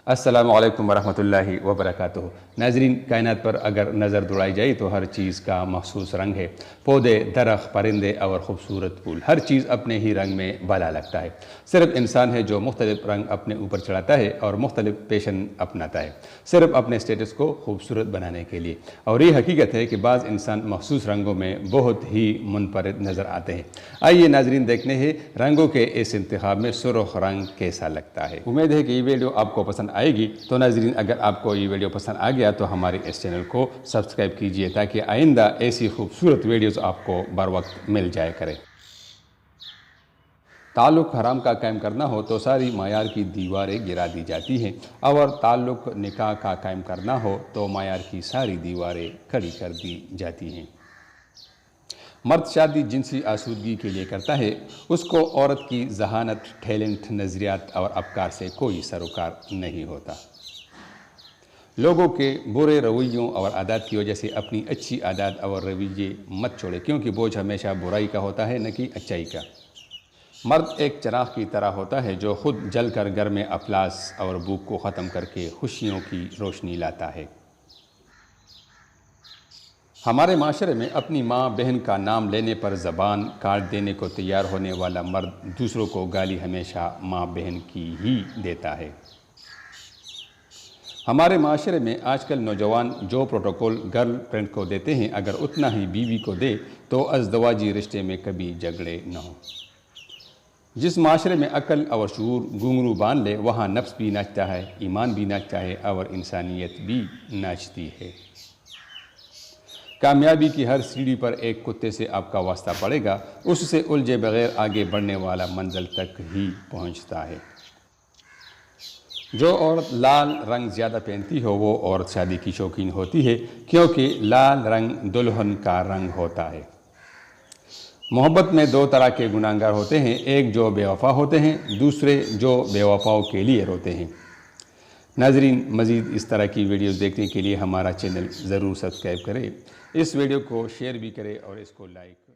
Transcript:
السلام علیکم ورحمۃ اللہ وبرکاتہ۔ ناظرین، کائنات پر اگر نظر دوڑائی جائے تو ہر چیز کا مخصوص رنگ ہے۔ پودے، درخت، پرندے اور خوبصورت پھول، ہر چیز اپنے ہی رنگ میں بھلا لگتا ہے۔ صرف انسان ہے جو مختلف رنگ اپنے اوپر چڑھاتا ہے اور مختلف پیشن اپناتا ہے، صرف اپنے سٹیٹس کو خوبصورت بنانے کے لیے۔ اور یہ حقیقت ہے کہ بعض انسان مخصوص رنگوں میں بہت ہی منفرد نظر آتے ہیں۔ آئیے ناظرین، دیکھنے ہیں رنگوں کے اس انتخاب میں سرخ رنگ کیسا لگتا ہے۔ امید ہے کہ یہ ویڈیو آپ کو پسند آئے گی۔ تو ناظرین، اگر آپ کو یہ ویڈیو پسند آ گیا تو ہمارے اس چینل کو سبسکرائب کیجئے تاکہ آئندہ ایسی خوبصورت ویڈیوز آپ کو بر وقت مل جائے کرے۔ تعلق حرام کا قائم کرنا ہو تو ساری معیار کی دیواریں گرا دی جاتی ہیں، اور تعلق نکاح کا قائم کرنا ہو تو معیار کی ساری دیواریں کھڑی کر دی جاتی ہیں۔ مرد شادی جنسی آسودگی کے لیے کرتا ہے، اس کو عورت کی ذہانت، ٹیلنٹ، نظریات اور افکار سے کوئی سروکار نہیں ہوتا۔ لوگوں کے برے رویوں اور عادات کی وجہ سے اپنی اچھی عادات اور رویے مت چھوڑے، کیونکہ بوجھ ہمیشہ برائی کا ہوتا ہے، نہ کہ اچائی کا۔ مرد ایک چراغ کی طرح ہوتا ہے جو خود جل کر گھر میں افلاس اور بھوک کو ختم کر کے خوشیوں کی روشنی لاتا ہے۔ ہمارے معاشرے میں اپنی ماں بہن کا نام لینے پر زبان کاٹ دینے کو تیار ہونے والا مرد دوسروں کو گالی ہمیشہ ماں بہن کی ہی دیتا ہے۔ ہمارے معاشرے میں آج کل نوجوان جو پروٹوکول گرل فرینڈ کو دیتے ہیں، اگر اتنا ہی بیوی کو دے تو ازدواجی رشتے میں کبھی جھگڑے نہ ہوں۔ جس معاشرے میں عقل اور شعور گھنگرو باندھ لے، وہاں نفس بھی ناچتا ہے، ایمان بھی ناچتا ہے اور انسانیت بھی ناچتی ہے۔ کامیابی کی ہر سیڑھی پر ایک کتے سے آپ کا واسطہ پڑے گا، اس سے الجھے بغیر آگے بڑھنے والا منزل تک ہی پہنچتا ہے۔ جو عورت لال رنگ زیادہ پہنتی ہو وہ عورت شادی کی شوقین ہوتی ہے، کیونکہ لال رنگ دلہن کا رنگ ہوتا ہے۔ محبت میں دو طرح کے گناہگار ہوتے ہیں، ایک جو بے وفا ہوتے ہیں، دوسرے جو بے وفاؤں کے لیے روتے ہیں۔ ناظرین، مزید اس طرح کی ویڈیوز دیکھنے کے لیے ہمارا چینل ضرور سبسکرائب کریں، اس ویڈیو کو شیئر بھی کریں اور اس کو لائک